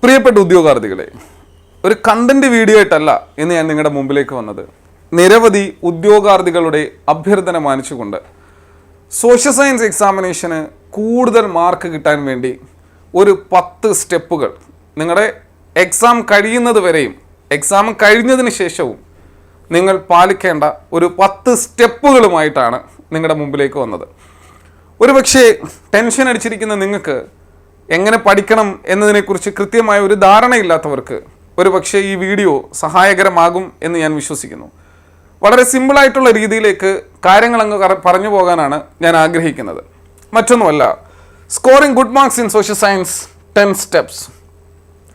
പ്രിയപ്പെട്ട ഉദ്യോഗാർത്ഥികളെ, ഒരു content video ആയിട്ടല്ല ഇന്ന് ഞാൻ നിങ്ങളുടെ മുമ്പിലേക്ക് വന്നത്. നിരവധി ഉദ്യോഗാർത്ഥികളുടെ അഭ്യർത്ഥന മാനിച്ചുകൊണ്ട് സോഷ്യൽ സയൻസ് എക്സാമിനേഷന് കൂടുതൽ മാർക്ക് കിട്ടാൻ വേണ്ടി ഒരു 10 സ്റ്റെപ്പുകൾ നിങ്ങളുടെ എക്സാം കഴിയുന്നത് വരെയും എക്സാം കഴിഞ്ഞതിന് ശേഷവും നിങ്ങൾ പാലിക്കേണ്ട ഒരു 10 സ്റ്റെപ്പുകളുമായിട്ടാണ് നിങ്ങളുടെ മുമ്പിലേക്ക് വന്നത്. ഒരുപക്ഷെ ടെൻഷൻ അടിച്ചിരിക്കുന്ന നിങ്ങൾക്ക് എങ്ങനെ പഠിക്കണം എന്നതിനെക്കുറിച്ച് കൃത്യമായ ഒരു ധാരണയില്ലാത്തവർക്ക് ഒരുപക്ഷെ ഈ വീഡിയോ സഹായകരമാകും എന്ന് ഞാൻ വിശ്വസിക്കുന്നു. വളരെ സിമ്പിളായിട്ടുള്ള രീതിയിലേക്ക് കാര്യങ്ങൾ അങ്ങ് പറഞ്ഞു പോകാനാണ് ഞാൻ ആഗ്രഹിക്കുന്നത്. മറ്റൊന്നുമല്ല, scoring good marks in social science 10 steps.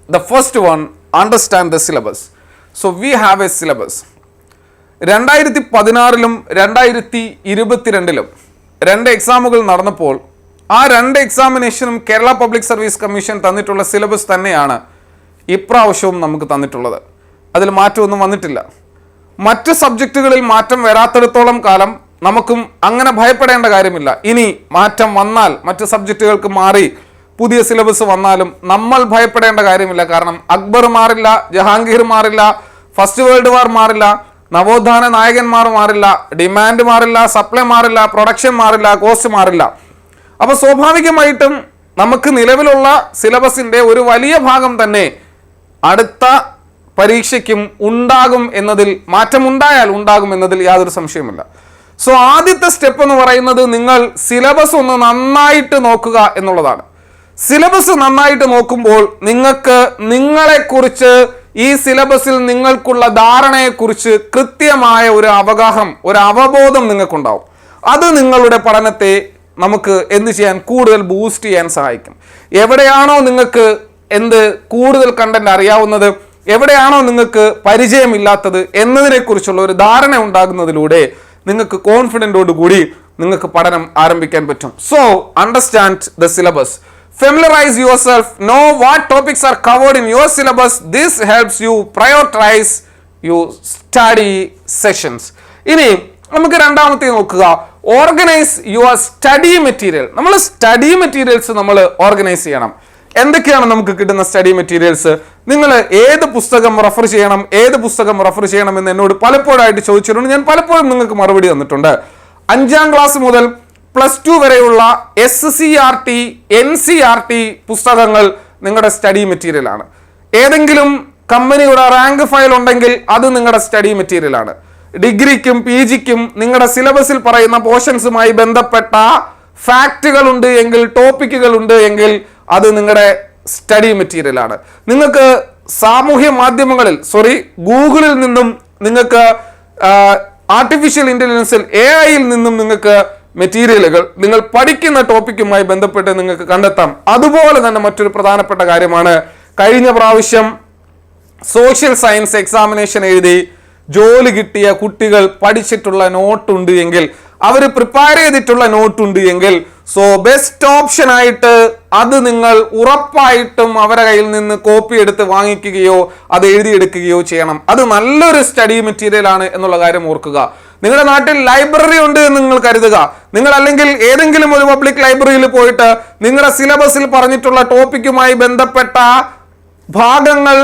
The first one, understand the syllabus. So we have a syllabus. 2016-ലും 2022-ലും 2 എക്സാമുകൾ നടന്നപ്പോൾ ആ 2 എക്സാമിനേഷനും കേരള പബ്ലിക് സർവീസ് കമ്മീഷൻ തന്നിട്ടുള്ള സിലബസ് തന്നെയാണ് ഇപ്രാവശ്യവും നമുക്ക് തന്നിട്ടുള്ളത്. അതിൽ മാറ്റമൊന്നും വന്നിട്ടില്ല. മറ്റ് സബ്ജക്റ്റുകളിൽ മാറ്റം വരാത്തിടത്തോളം കാലം നമുക്കും അങ്ങനെ ഭയപ്പെടേണ്ട കാര്യമില്ല. ഇനി മാറ്റം വന്നാൽ മറ്റ് സബ്ജക്റ്റുകൾക്ക് മാറി പുതിയ സിലബസ് വന്നാലും നമ്മൾ ഭയപ്പെടേണ്ട കാര്യമില്ല. കാരണം അക്ബർ മാറില്ല, ജഹാംഗീർ മാറില്ല, ഫസ്റ്റ് വേൾഡ് വാർ മാറില്ല, നവോത്ഥാന നായകന്മാർ മാറില്ല, ഡിമാൻഡ് മാറില്ല, സപ്ലൈ മാറില്ല, പ്രൊഡക്ഷൻ മാറില്ല, കോസ്റ്റ് മാറില്ല. അപ്പോൾ സ്വാഭാവികമായിട്ടും നമുക്ക് നിലവിലുള്ള സിലബസിൻ്റെ ഒരു വലിയ ഭാഗം തന്നെ അടുത്ത പരീക്ഷയ്ക്കും ഉണ്ടാകും എന്നതിൽ മാറ്റമുണ്ടായാൽ ഉണ്ടാകും എന്നതിൽ യാതൊരു സംശയമില്ല. സോ ആദ്യത്തെ സ്റ്റെപ്പ് എന്ന് പറയുന്നത് നിങ്ങൾ സിലബസ് ഒന്ന് നന്നായിട്ട് നോക്കുക എന്നുള്ളതാണ്. സിലബസ് നന്നായിട്ട് നോക്കുമ്പോൾ നിങ്ങൾക്ക് നിങ്ങളെക്കുറിച്ച് ഈ സിലബസിൽ നിങ്ങൾക്കുള്ള ധാരണയെക്കുറിച്ച് കൃത്യമായ ഒരു അവബോധം നിങ്ങൾക്കുണ്ടാവും. അത് നിങ്ങളുടെ പഠനത്തെ നമുക്ക് എന്ത് ചെയ്യാൻ കൂടുതൽ ബൂസ്റ്റ് ചെയ്യാൻ സഹായിക്കും. എവിടെയാണോ നിങ്ങൾക്ക് കൂടുതൽ കണ്ടന്റ് അറിയാവുന്നത്, എവിടെയാണോ നിങ്ങൾക്ക് പരിചയമില്ലാത്തത് എന്നതിനെക്കുറിച്ചുള്ള ഒരു ധാരണ ഉണ്ടാകുന്നതിലൂടെ നിങ്ങൾക്ക് കോൺഫിഡൻറ്റോട് കൂടി നിങ്ങൾക്ക് പഠനം ആരംഭിക്കാൻ പറ്റും. So understand the syllabus, familiarize yourself, know what topics are covered in your syllabus. This helps you prioritize your study sessions. ഇനി നമുക്ക് രണ്ടാമത്തെ നോക്കുക, ഓർഗനൈസ് യുവർ സ്റ്റഡി മെറ്റീരിയൽ. നമ്മൾ സ്റ്റഡി മെറ്റീരിയൽസ് നമ്മൾ ഓർഗനൈസ് ചെയ്യണം. എന്തൊക്കെയാണ് നമുക്ക് കിട്ടുന്ന സ്റ്റഡി മെറ്റീരിയൽസ്? നിങ്ങൾ ഏത് പുസ്തകം റെഫർ ചെയ്യണം എന്ന് എന്നോട് പലപ്പോഴായിട്ട് ചോദിച്ചിട്ടുണ്ട്. ഞാൻ പലപ്പോഴും നിങ്ങൾക്ക് മറുപടി തന്നിട്ടുണ്ട്. 5ാം ക്ലാസ് മുതൽ +2 വരെയുള്ള SCERT, NCERT പുസ്തകങ്ങൾ നിങ്ങളുടെ സ്റ്റഡി മെറ്റീരിയലാണ്. ഏതെങ്കിലും കമ്പനിയുടെ റാങ്ക് ഫയൽ ഉണ്ടെങ്കിൽ അത് നിങ്ങളുടെ സ്റ്റഡി മെറ്റീരിയലാണ്. ഡിഗ്രിക്കും PGക്കും നിങ്ങളുടെ സിലബസിൽ പറയുന്ന പോർഷൻസുമായി ബന്ധപ്പെട്ട ഫാക്റ്റുകൾ ഉണ്ട് എങ്കിൽ, ടോപ്പിക്കുകൾ ഉണ്ട് എങ്കിൽ അത് നിങ്ങളുടെ സ്റ്റഡി മെറ്റീരിയലാണ്. നിങ്ങൾക്ക് സാമൂഹ്യ മാധ്യമങ്ങളിൽ ഗൂഗിളിൽ നിന്നും നിങ്ങൾക്ക് ആർട്ടിഫിഷ്യൽ ഇന്റലിജൻസിൽ AI-യിൽ നിന്നും നിങ്ങൾക്ക് മെറ്റീരിയലുകൾ നിങ്ങൾ പഠിക്കുന്ന ടോപ്പിക്കുമായി ബന്ധപ്പെട്ട് നിങ്ങൾക്ക് കണ്ടെത്താം. അതുപോലെ തന്നെ മറ്റൊരു പ്രധാനപ്പെട്ട കാര്യമാണ്, കഴിഞ്ഞ പ്രാവശ്യം സോഷ്യൽ സയൻസ് എക്സാമിനേഷൻ എഴുതി ജോലി കിട്ടിയ കുട്ടികൾ പഠിച്ചിട്ടുള്ള നോട്ടുണ്ട് എങ്കിൽ, അവർ പ്രിപ്പയർ ചെയ്തിട്ടുള്ള നോട്ടുണ്ട് എങ്കിൽ, സോ ബെസ്റ്റ് ഓപ്ഷൻ ആയിട്ട് അത് നിങ്ങൾ ഉറപ്പായിട്ടും അവരുടെ കയ്യിൽ നിന്ന് കോപ്പി എടുത്ത് വാങ്ങിക്കുകയോ അത് എഴുതിയെടുക്കുകയോ ചെയ്യണം. അത് നല്ലൊരു സ്റ്റഡി മെറ്റീരിയൽ ആണ് എന്നുള്ള കാര്യം ഓർക്കുക. നിങ്ങളുടെ നാട്ടിൽ ലൈബ്രറി ഉണ്ട് എന്ന് നിങ്ങൾ കരുതുക. നിങ്ങൾ അല്ലെങ്കിൽ ഏതെങ്കിലും ഒരു പബ്ലിക് ലൈബ്രറിയിൽ പോയിട്ട് നിങ്ങളുടെ സിലബസിൽ പറഞ്ഞിട്ടുള്ള ടോപ്പിക്കുമായി ബന്ധപ്പെട്ട ഭാഗങ്ങൾ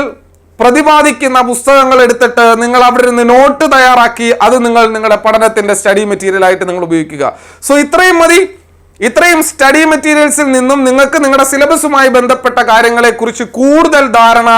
പ്രതിപാദിക്കുന്ന പുസ്തകങ്ങൾ എടുത്തിട്ട് നിങ്ങൾ അവിടെ നിന്ന് നോട്ട് തയ്യാറാക്കി അത് നിങ്ങളുടെ പഠനത്തിന്റെ സ്റ്റഡി മെറ്റീരിയൽ ആയിട്ട് നിങ്ങൾ ഉപയോഗിക്കുക. സോ ഇത്രയും മതി. ഇത്രയും സ്റ്റഡി മെറ്റീരിയൽസിൽ നിന്നും നിങ്ങൾക്ക് നിങ്ങളുടെ സിലബസുമായി ബന്ധപ്പെട്ട കാര്യങ്ങളെക്കുറിച്ച് കൂടുതൽ ധാരണ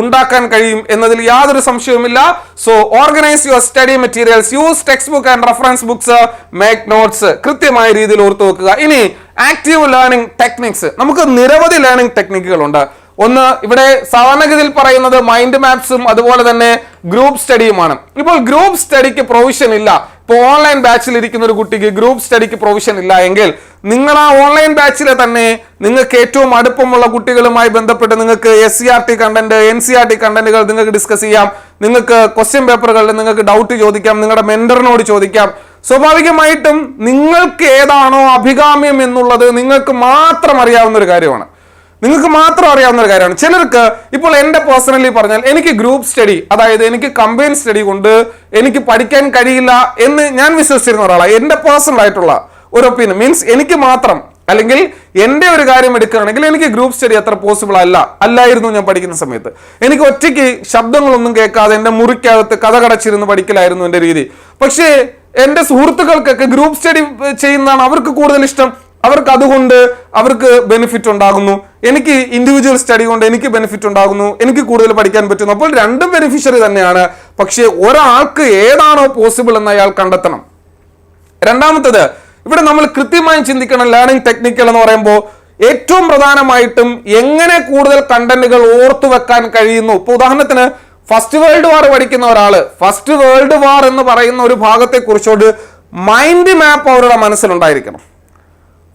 ഉണ്ടാക്കാൻ കഴിയും എന്നതിൽ യാതൊരു സംശയവുമില്ല. So organise your study materials, use text book and reference books, make notes. കൃത്യമായ രീതിയിൽ ഓർത്തു വെക്കുക. ഇനി ആക്റ്റീവ് ലേണിംഗ് ടെക്നിക്സ്. നമുക്ക് നിരവധി ലേണിംഗ് ടെക്നിക്കുകളുണ്ട്. ഒന്ന്, ഇവിടെ സാധാരണഗതിയിൽ പറയുന്നത് മൈൻഡ് മാപ്സും അതുപോലെ തന്നെ ഗ്രൂപ്പ് സ്റ്റഡിയുമാണ്. ഇപ്പോൾ ഗ്രൂപ്പ് സ്റ്റഡിക്ക് പ്രൊവിഷൻ ഇല്ല. ഇപ്പോൾ ഓൺലൈൻ ബാച്ചിൽ ഇരിക്കുന്ന ഒരു കുട്ടിക്ക് ഗ്രൂപ്പ് സ്റ്റഡിക്ക് പ്രൊവിഷൻ ഇല്ല എങ്കിൽ നിങ്ങൾ ആ ഓൺലൈൻ ബാച്ചിലെ തന്നെ നിങ്ങൾക്ക് ഏറ്റവും അടുപ്പമുള്ള കുട്ടികളുമായി ബന്ധപ്പെട്ട് നിങ്ങൾക്ക് SCERT കണ്ടന്റ്, NCERT കണ്ടന്റുകൾ നിങ്ങൾക്ക് ഡിസ്കസ് ചെയ്യാം. നിങ്ങൾക്ക് ക്വസ്റ്റ്യൻ പേപ്പറുകളിൽ നിങ്ങൾക്ക് ഡൗട്ട് ചോദിക്കാം, നിങ്ങളുടെ മെന്ററിനോട് ചോദിക്കാം. സ്വാഭാവികമായിട്ടും നിങ്ങൾക്ക് ഏതാണോ അഭികാമ്യം എന്നുള്ളത് നിങ്ങൾക്ക് മാത്രം അറിയാവുന്ന ഒരു കാര്യമാണ്. ചിലർക്ക് ഇപ്പോൾ എൻ്റെ പേഴ്സണലി പറഞ്ഞാൽ എനിക്ക് ഗ്രൂപ്പ് സ്റ്റഡി, അതായത് എനിക്ക് കമ്പൈൻ സ്റ്റഡി കൊണ്ട് എനിക്ക് പഠിക്കാൻ കഴിയില്ല എന്ന് ഞാൻ വിശ്വസിച്ചിരുന്ന ഒരാളാണ്. എൻ്റെ പേഴ്സണൽ ആയിട്ടുള്ള ഒരു ഒപ്പീനിയൻ, മീൻസ് എനിക്ക് മാത്രം അല്ലെങ്കിൽ എൻ്റെ ഒരു കാര്യം എടുക്കുകയാണെങ്കിൽ എനിക്ക് ഗ്രൂപ്പ് സ്റ്റഡി അത്ര പോസിബിൾ അല്ലായിരുന്നു ഞാൻ പഠിക്കുന്ന സമയത്ത്. എനിക്ക് ഒറ്റയ്ക്ക് ശബ്ദങ്ങളൊന്നും കേൾക്കാതെ എൻ്റെ മുറിക്കകത്ത് കഥ കടച്ചിരുന്ന് പഠിക്കലായിരുന്നു എൻ്റെ രീതി. പക്ഷേ എൻ്റെ സുഹൃത്തുക്കൾക്കൊക്കെ ഗ്രൂപ്പ് സ്റ്റഡി ചെയ്യുന്നതാണ് അവർക്ക് കൂടുതൽ ഇഷ്ടം. അവർക്ക് അതുകൊണ്ട് അവർക്ക് ബെനിഫിറ്റ് ഉണ്ടാകുന്നു, എനിക്ക് ഇൻഡിവിജ്വൽ സ്റ്റഡി കൊണ്ട് എനിക്ക് ബെനിഫിറ്റ് ഉണ്ടാകുന്നു, എനിക്ക് കൂടുതൽ പഠിക്കാൻ പറ്റുന്നു. അപ്പോൾ രണ്ടും ബെനിഫിഷ്യറി തന്നെയാണ്. പക്ഷേ ഒരാൾക്ക് ഏതാണോ പോസിബിൾ എന്ന് അയാൾ കണ്ടെത്തണം. രണ്ടാമത്തത്, ഇവിടെ നമ്മൾ കൃത്യമായും ചിന്തിക്കണം. ലേണിംഗ് ടെക്നിക്കൽ എന്ന് പറയുമ്പോൾ ഏറ്റവും പ്രധാനമായിട്ടും എങ്ങനെ കൂടുതൽ കണ്ടന്റുകൾ ഓർത്തു വെക്കാൻ കഴിയുന്നു. ഇപ്പൊ ഉദാഹരണത്തിന് ഫസ്റ്റ് വേൾഡ് വാർ പഠിക്കുന്ന ഒരാള് ഫസ്റ്റ് വേൾഡ് വാർ എന്ന് പറയുന്ന ഒരു ഭാഗത്തെ കുറിച്ചോട് മൈൻഡ് മാപ്പ് അവരുടെ മനസ്സിലുണ്ടായിരിക്കണം.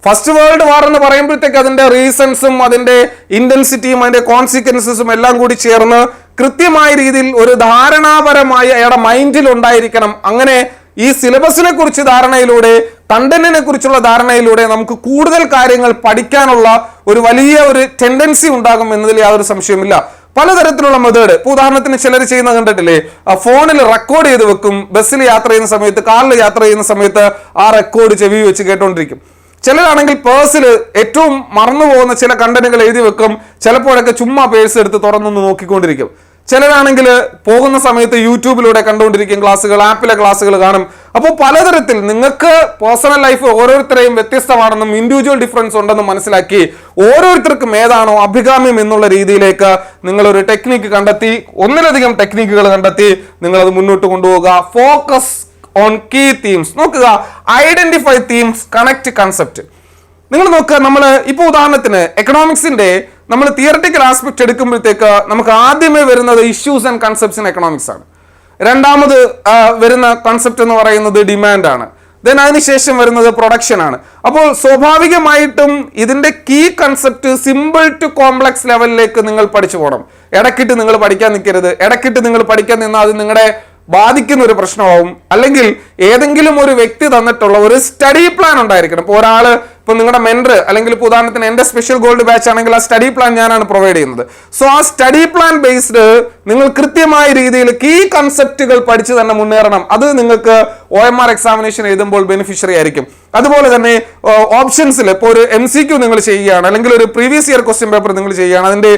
ഫസ്റ്റ് വേൾഡ് വാർ എന്ന് പറയുമ്പോഴത്തേക്ക് അതിന്റെ റീസൺസും അതിന്റെ ഇന്റൻസിറ്റിയും അതിന്റെ കോൺസിക്വൻസസും എല്ലാം കൂടി ചേർന്ന് കൃത്യമായ രീതിയിൽ ഒരു ധാരണാപരമായ അയാളുടെ മൈൻഡിൽ ഉണ്ടായിരിക്കണം. അങ്ങനെ ഈ സിലബസിനെ കുറിച്ച് ധാരണയിലൂടെ, കണ്ടന്റിനെ കുറിച്ചുള്ള ധാരണയിലൂടെ നമുക്ക് കൂടുതൽ കാര്യങ്ങൾ പഠിക്കാനുള്ള ഒരു വലിയ ഒരു ടെൻഡൻസി ഉണ്ടാകും എന്നതിൽ യാതൊരു സംശയമില്ല. പലതരത്തിലുള്ള മെത്തേഡ്, ഇപ്പൊ ഉദാഹരണത്തിന് ചിലർ ചെയ്യുന്ന കണ്ടിട്ടില്ലേ, ഫോണിൽ റെക്കോർഡ് ചെയ്ത് വെക്കും. ബസ്സിൽ യാത്ര ചെയ്യുന്ന സമയത്ത്, കാറിൽ യാത്ര ചെയ്യുന്ന സമയത്ത് ആ റെക്കോർഡ് ചെവി വെച്ച് കേട്ടോണ്ടിരിക്കും. ചിലരാണെങ്കിൽ പേഴ്സിൽ ഏറ്റവും മറന്നു പോകുന്ന ചില കണ്ടന്റുകൾ എഴുതി വെക്കും. ചിലപ്പോഴൊക്കെ ചുമ്മാ പേഴ്സ് എടുത്ത് തുറന്നൊന്ന് നോക്കിക്കൊണ്ടിരിക്കും. ചിലരാണെങ്കിൽ പോകുന്ന സമയത്ത് യൂട്യൂബിലൂടെ കണ്ടുകൊണ്ടിരിക്കും ക്ലാസ്സുകൾ, ആപ്പിലെ ക്ലാസ്സുകൾ കാണും. അപ്പോൾ പലതരത്തിൽ നിങ്ങൾക്ക് പേഴ്സണൽ ലൈഫ് ഓരോരുത്തരെയും വ്യത്യസ്തമാണെന്നും ഇൻഡിവിജ്വൽ ഡിഫറൻസ് ഉണ്ടെന്നും മനസ്സിലാക്കി ഓരോരുത്തർക്കും ഏതാണോ അഭികാമ്യം എന്നുള്ള രീതിയിലേക്ക് നിങ്ങളൊരു ടെക്നിക്ക് കണ്ടെത്തി, ഒന്നിലധികം ടെക്നിക്കുകൾ കണ്ടെത്തി നിങ്ങളത് മുന്നോട്ട് കൊണ്ടുപോകുക. Focus on key themes. നോക്കുക, ഐഡന്റിഫൈ തീംസ്, കണക്ട് കൺസെപ്റ്റ്. നിങ്ങൾ നോക്കുക, നമ്മൾ ഇപ്പോൾ ഉദാഹരണത്തിന് എക്കണോമിക്സിന്റെ നമ്മൾ തിയററ്റിക്കൽ ആസ്പെക്ട് എടുക്കുമ്പോഴത്തേക്ക് നമുക്ക് ആദ്യമേ വരുന്നത് issues and concepts in economics ആണ്. രണ്ടാമത് വരുന്ന കൺസെപ്റ്റ് എന്ന് പറയുന്നത് ഡിമാൻഡ് ആണ്. ദെൻ അതിനുശേഷം വരുന്നത് പ്രൊഡക്ഷൻ ആണ്. അപ്പോൾ സ്വാഭാവികമായിട്ടും ഇതിന്റെ key concept simple to complex ലെവലിലേക്ക് നിങ്ങൾ പഠിച്ചു പോകണം. ഇടയ്ക്കിട്ട് നിങ്ങൾ പഠിക്കാൻ നിൽക്കരുത്. ഇടയ്ക്കിട്ട് നിങ്ങൾ പഠിക്കാൻ നിന്നാൽ അത് നിങ്ങളുടെ ബാധിക്കുന്ന ഒരു പ്രശ്നമാവും. അല്ലെങ്കിൽ ഏതെങ്കിലും ഒരു വ്യക്തി തന്നിട്ടുള്ള ഒരു സ്റ്റഡി പ്ലാൻ ഉണ്ടായിരിക്കണം. ഇപ്പോൾ ഒരാള്, ഇപ്പൊ നിങ്ങളുടെ മെന്റർ അല്ലെങ്കിൽ ഇപ്പോൾ ഉദാഹരണത്തിന് എന്റെ സ്പെഷ്യൽ ഗോൾഡ് ബാച്ച് ആണെങ്കിൽ ആ സ്റ്റഡി പ്ലാൻ ഞാനാണ് പ്രൊവൈഡ് ചെയ്യുന്നത്. സോ ആ സ്റ്റഡി പ്ലാൻ ബേസ്ഡ് നിങ്ങൾ കൃത്യമായ രീതിയിൽ കീ കൺസെപ്റ്റുകൾ പഠിച്ച് തന്നെ മുന്നേറണം. അത് നിങ്ങൾക്ക് OMR എക്സാമിനേഷൻ എഴുതുമ്പോൾ ബെനിഫിഷ്യറി ആയിരിക്കും. അതുപോലെ തന്നെ ഓപ്ഷൻസിൽ ഇപ്പോൾ ഒരു MCQ നിങ്ങൾ ചെയ്യുകയാണ്, അല്ലെങ്കിൽ ഒരു പ്രീവിയസ് ഇയർ ക്വസ്റ്റ്യൻ പേപ്പർ നിങ്ങൾ ചെയ്യുകയാണ്, അതിന്റെ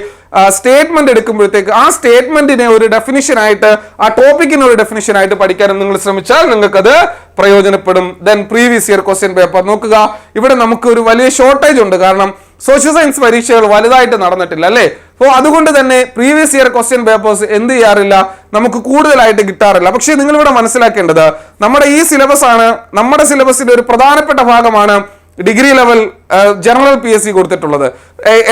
സ്റ്റേറ്റ്മെന്റ് എടുക്കുമ്പോഴത്തേക്ക് ആ സ്റ്റേറ്റ്മെന്റിനെ ഒരു ഡെഫിനിഷൻ ആയിട്ട്, ആ ടോപ്പിക്കിന് ഒരു ഡെഫിനിഷൻ ആയിട്ട് പഠിക്കാനും നിങ്ങൾ ശ്രമിച്ചാൽ നിങ്ങൾക്കത് പ്രയോജനപ്പെടും. Then previous year question paper നോക്കുക. ഇവിടെ നമുക്ക് ഒരു വലിയ ഷോർട്ടേജ് ഉണ്ട്, കാരണം സോഷ്യൽ സയൻസ് പരീക്ഷകൾ വലുതായിട്ട് നടന്നിട്ടില്ല അല്ലേ. അപ്പോൾ അതുകൊണ്ട് തന്നെ പ്രീവിയസ് ഇയർ ക്വസ്റ്റ്യൻ പേപ്പേഴ്സ് എന്ത് ചെയ്യാറില്ല, നമുക്ക് കൂടുതലായിട്ട് കിട്ടാറില്ല. പക്ഷേ നിങ്ങൾ ഇവിടെ മനസ്സിലാക്കേണ്ടത്, നമ്മുടെ ഈ സിലബസ് ആണ്, നമ്മുടെ സിലബസിന്റെ ഒരു പ്രധാനപ്പെട്ട ഭാഗമാണ് ഡിഗ്രി ലെവൽ ജനറൽ PSC കൊടുത്തിട്ടുള്ളത്,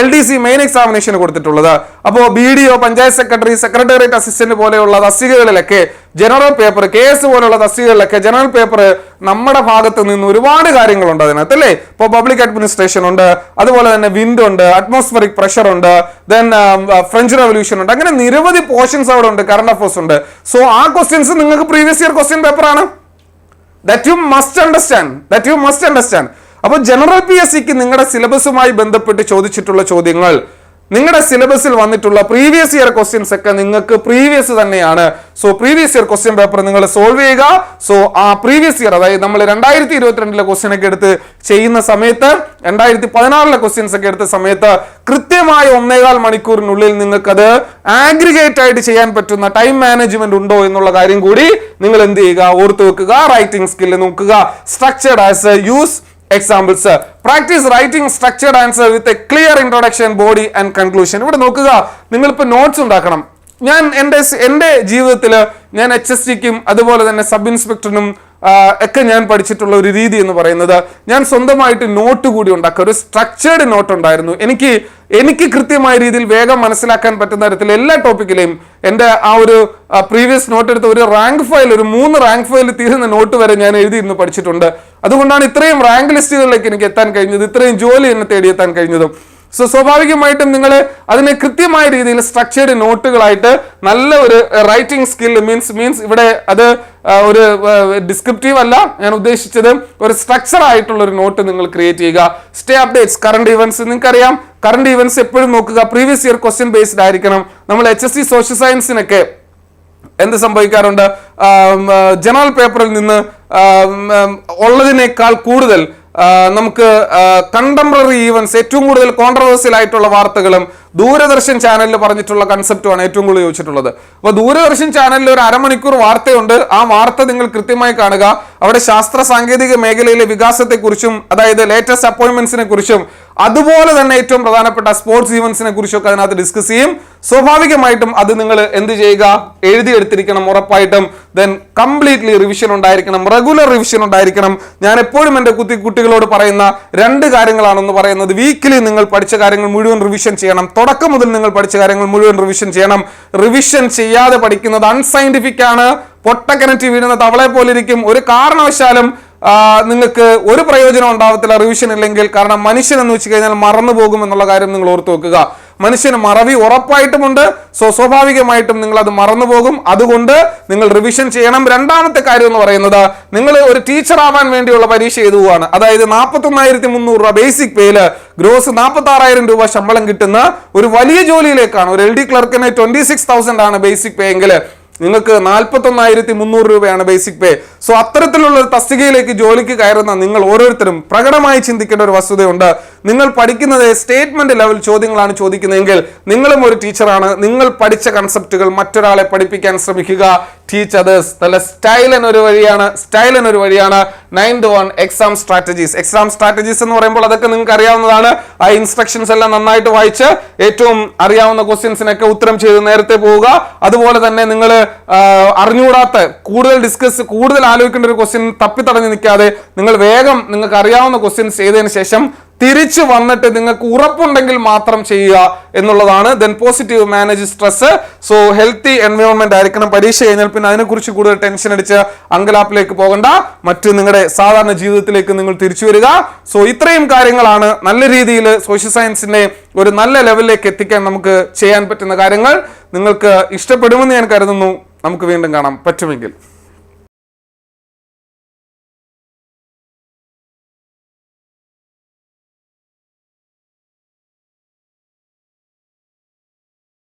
LDC മെയിൻ എക്സാമിനേഷന് കൊടുത്തിട്ടുള്ളത്. അപ്പോൾ BDO, panchayat secretary, secretariat assistant പോലെയുള്ള തസ്തികകളിലൊക്കെ ജനറൽ പേപ്പർ, KS പോലെയുള്ള തസ്തികകളിലൊക്കെ ജനറൽ പേപ്പർ നമ്മുടെ ഭാഗത്ത് നിന്ന് ഒരുപാട് കാര്യങ്ങളുണ്ട് അതിനകത്ത് അല്ലേ. ഇപ്പോൾ പബ്ലിക് അഡ്മിനിസ്ട്രേഷൻ ഉണ്ട്, അതുപോലെ തന്നെ വിൻഡ് ഉണ്ട്, അറ്റ്മോസ്ഫറിക് പ്രഷർ ഉണ്ട്, ദെൻ ഫ്രഞ്ച് റവല്യൂഷൻ ഉണ്ട്. അങ്ങനെ നിരവധി പോർഷൻസ് അവിടെ ഉണ്ട്, കറണ്ട് അഫയേഴ്സ് ഉണ്ട്. സോ ആ ക്വസ്റ്റ്യൻസ് നിങ്ങൾക്ക് പ്രീവിയസ് ഇയർ ക്വസ്റ്റ്യൻ പേപ്പർ ആണ്. That you must understand. അപ്പോൾ ജനറൽ PSCക്ക് നിങ്ങളുടെ സിലബസുമായി ബന്ധപ്പെട്ട് ചോദിച്ചിട്ടുള്ള ചോദ്യങ്ങൾ, നിങ്ങളുടെ സിലബസിൽ വന്നിട്ടുള്ള പ്രീവിയസ് ഇയർ ക്വസ്റ്റ്യൻസ് ഒക്കെ നിങ്ങൾക്ക് പ്രീവിയസ് തന്നെയാണ്. So previous year question paper നിങ്ങൾ സോൾവ് ചെയ്യുക. സോ ആ പ്രീവിയസ് ഇയർ, അതായത് നമ്മൾ 2022 ക്വസ്റ്റ്യൻ ഒക്കെ എടുത്ത് ചെയ്യുന്ന സമയത്ത്, 2016 ക്വസ്റ്റ്യൻസ് ഒക്കെ എടുത്ത സമയത്ത് കൃത്യമായ 1.25 മണിക്കൂറിനുള്ളിൽ നിങ്ങൾക്കത് ആഗ്രിഗേറ്റ് ആയിട്ട് ചെയ്യാൻ പറ്റുന്ന ടൈം മാനേജ്മെന്റ് ഉണ്ടോ എന്നുള്ള കാര്യം കൂടി നിങ്ങൾ എന്ത് ചെയ്യുക, ഓർത്തു വെക്കുക. റൈറ്റിംഗ് സ്കില്ല് നോക്കുക. Structured answer, use examples, practice writing structured answer with a clear introduction, body and conclusion. ഇവിടെ നോക്കുക, നിങ്ങളിപ്പോൾ നോട്ട്സ് ഉണ്ടാക്കണം. ഞാൻ എൻ്റെ ജീവിതത്തിൽ ഞാൻ HSTക്കും അതുപോലെ തന്നെ സബ് ഇൻസ്പെക്ടറിനും ഒക്കെ ഞാൻ പഠിച്ചിട്ടുള്ള ഒരു രീതി എന്ന് പറയുന്നത്, ഞാൻ സ്വന്തമായിട്ട് നോട്ട് കൂടി ഉണ്ടാക്കുക. ഒരു സ്ട്രക്ചേർഡ് നോട്ട് ഉണ്ടായിരുന്നു. എനിക്ക് കൃത്യമായ രീതിയിൽ വേഗം മനസ്സിലാക്കാൻ പറ്റുന്ന തരത്തിൽ എല്ലാ ടോപ്പിക്കിലെയും എൻ്റെ ആ ഒരു പ്രീവിയസ് നോട്ട് എടുത്ത് ഒരു റാങ്ക് ഫയൽ, ഒരു 3 റാങ്ക് ഫയൽ തീരുന്ന നോട്ട് വരെ ഞാൻ എഴുതിയിരുന്ന് പഠിച്ചിട്ടുണ്ട്. അതുകൊണ്ടാണ് ഇത്രയും റാങ്ക് ലിസ്റ്റുകളിലേക്ക് എനിക്ക് എത്താൻ കഴിഞ്ഞത്, ഇത്രയും ജോലി എന്നെ തേടിയെത്താൻ കഴിഞ്ഞതും. സോ സ്വാഭാവികമായിട്ടും നിങ്ങൾ അതിനെ കൃത്യമായ രീതിയിൽ സ്ട്രക്ചേർഡ് നോട്ടുകളായിട്ട് നല്ല ഒരു റൈറ്റിംഗ് സ്കിൽ മീൻസ് ഇവിടെ അത് ഒരു ഡിസ്ക്രിപ്റ്റീവ് അല്ല ഞാൻ ഉദ്ദേശിച്ചത്, ഒരു സ്ട്രക്ചർ ആയിട്ടുള്ള ഒരു നോട്ട് നിങ്ങൾ ക്രിയേറ്റ് ചെയ്യുക. സ്റ്റേ അപ്ഡേറ്റ്സ്, കറണ്ട് ഇവന്റ്സ്, നിങ്ങൾക്കറിയാം കറണ്ട് ഇവന്റ്സ് എപ്പോഴും നോക്കുക, പ്രീവിയസ് ഇയർ ക്വസ്റ്റ്യൻ ബേസ്ഡ് ആയിരിക്കണം. നമ്മൾ HSC സോഷ്യൽ സയൻസിനൊക്കെ എന്ത് സംഭവിക്കാറുണ്ട്, ജനറൽ പേപ്പറിൽ നിന്ന് ഉള്ളതിനേക്കാൾ കൂടുതൽ നമുക്ക് കണ്ടംപററി ഈവൻസ്, ഏറ്റവും കൂടുതൽ കോൺട്രവേഴ്സ്യൽ ആയിട്ടുള്ള വാർത്തകളും ദൂരദർശൻ ചാനലിൽ പറഞ്ഞിട്ടുള്ള കൺസെപ്റ്റുമാണ് ഏറ്റവും കൂടുതൽ ചോദിച്ചിട്ടുള്ളത്. അപ്പോൾ ദൂരദർശൻ ചാനലിൽ ഒരു അരമണിക്കൂർ വാർത്തയുണ്ട്. ആ വാർത്ത നിങ്ങൾ കൃത്യമായി കാണുക. അവിടെ ശാസ്ത്ര സാങ്കേതിക മേഖലയിലെ വികാസത്തെക്കുറിച്ചും, അതായത് ലേറ്റസ്റ്റ് അപ്പോയിന്റ്മെന്റ്സിനെ കുറിച്ചും, അതുപോലെ തന്നെ ഏറ്റവും പ്രധാനപ്പെട്ട സ്പോർട്സ് ഈവൻസിനെ കുറിച്ചൊക്കെ അതിനകത്ത് ഡിസ്കസ് ചെയ്യും. സ്വാഭാവികമായിട്ടും അത് നിങ്ങൾ എന്ത് ചെയ്യുക, എഴുതിയെടുത്തിരിക്കണം ഉറപ്പായിട്ടും. ദെൻ കംപ്ലീറ്റ്ലി റിവിഷൻ ഉണ്ടായിരിക്കണം, റെഗുലർ റിവിഷൻ ഉണ്ടായിരിക്കണം. ഞാൻ എപ്പോഴും എൻ്റെ കുട്ടികളോട് പറയുന്ന 2 കാര്യങ്ങളാണെന്ന് പറയുന്നത്, വീക്കിലി നിങ്ങൾ പഠിച്ച കാര്യങ്ങൾ മുഴുവൻ റിവിഷൻ ചെയ്യണം. തുടക്കം മുതൽ നിങ്ങൾ പഠിച്ച കാര്യങ്ങൾ മുഴുവൻ റിവിഷൻ ചെയ്യണം. റിവിഷൻ ചെയ്യാതെ പഠിക്കുന്നത് അൺസയന്റിഫിക് ആണ്. പൊട്ടക്കിണറ്റി വീഴുന്ന തവളെ പോലെ ഇരിക്കും. ഒരു കാരണവശാലും നിങ്ങൾക്ക് ഒരു പ്രയോജനം ഉണ്ടാവത്തില്ല റിവിഷൻ ഇല്ലെങ്കിൽ. കാരണം മനുഷ്യൻ എന്ന് വെച്ച് കഴിഞ്ഞാൽ മറന്നു പോകും എന്നുള്ള കാര്യം നിങ്ങൾ ഓർത്തു വെക്കുക. മനുഷ്യന് മറവി ഉറപ്പായിട്ടുമുണ്ട്. സ്വാഭാവികമായിട്ടും നിങ്ങൾ അത് മറന്നു പോകും. അതുകൊണ്ട് നിങ്ങൾ റിവിഷൻ ചെയ്യണം. രണ്ടാമത്തെ കാര്യം എന്ന് പറയുന്നത്, നിങ്ങൾ ഒരു ടീച്ചർ ആവാൻ വേണ്ടിയുള്ള പരീക്ഷ എഴുതുകയാണ്. അതായത് 41,300 രൂപ ബേസിക് പേയില് ഗ്രോസ് 46,000 രൂപ ശമ്പളം കിട്ടുന്ന ഒരു വലിയ ജോലിയിലേക്കാണ്. ഒരു LD ക്ലർക്കിന് 26,000 ആണ് ബേസിക് പേ എങ്കിൽ നിങ്ങൾക്ക് 41,300 രൂപയാണ് ബേസിക് പേ. സോ അത്തരത്തിലുള്ള ഒരു തസ്തികയിലേക്ക് ജോലിക്ക് കയറുന്ന നിങ്ങൾ ഓരോരുത്തരും പ്രകടമായി ചിന്തിക്കേണ്ട ഒരു വസ്തുതയുണ്ട്. നിങ്ങൾ പഠിക്കുന്നത് സ്റ്റേറ്റ്മെന്റ് ലെവൽ ചോദ്യങ്ങളാണ് ചോദിക്കുന്നതെങ്കിൽ നിങ്ങളും ഒരു ടീച്ചറാണ്. നിങ്ങൾ പഠിച്ച കൺസെപ്റ്റുകൾ മറ്റൊരാളെ പഠിപ്പിക്കാൻ ശ്രമിക്കുക. Teach others. നല്ല സ്റ്റൈൽ എന്നൊരു വഴിയാണ് 9-1 എക്സാം സ്ട്രാറ്റജീസ് എന്ന് പറയുമ്പോൾ അതൊക്കെ നിങ്ങൾക്ക് അറിയാവുന്നതാണ്. ആ ഇൻസ്ട്രക്ഷൻസ് എല്ലാം നന്നായിട്ട് വായിച്ച് ഏറ്റവും അറിയാവുന്ന ക്വസ്റ്റ്യൻസിനൊക്കെ ഉത്തരം ചെയ്ത് നേരത്തെ പോവുക. അതുപോലെ തന്നെ നിങ്ങൾ അറിഞ്ഞുകൂടാത്ത കൂടുതൽ ആലോചിക്കേണ്ട ഒരു ക്വസ്റ്റ്യൻ തപ്പിത്തടഞ്ഞു നിൽക്കാതെ നിങ്ങൾ വേഗം നിങ്ങൾക്ക് അറിയാവുന്ന ക്വസ്റ്റ്യൻസ് ചെയ്തതിനു ശേഷം തിരിച്ചു വന്നിട്ട് നിങ്ങൾക്ക് ഉറപ്പുണ്ടെങ്കിൽ മാത്രം ചെയ്യുക എന്നുള്ളതാണ്. Then positive manage stress. So healthy environment ആയിരിക്കണം. പരീക്ഷ കഴിഞ്ഞാൽ പിന്നെ അതിനെക്കുറിച്ച് കൂടുതൽ ടെൻഷൻ അടിച്ച് അങ്കലാപ്പിലേക്ക് പോകണ്ട. മറ്റ് നിങ്ങളുടെ സാധാരണ ജീവിതത്തിലേക്ക് നിങ്ങൾ തിരിച്ചു വരിക. സോ ഇത്രയും കാര്യങ്ങളാണ് നല്ല രീതിയിൽ സോഷ്യൽ സയൻസിന്റെ ഒരു നല്ല ലെവലിലേക്ക് എത്തിക്കാൻ നമുക്ക് ചെയ്യാൻ പറ്റുന്ന കാര്യങ്ങൾ. നിങ്ങൾക്ക് ഇഷ്ടപ്പെടുമെന്ന് ഞാൻ കരുതുന്നു. നമുക്ക് വീണ്ടും കാണാം പറ്റുമെങ്കിൽ.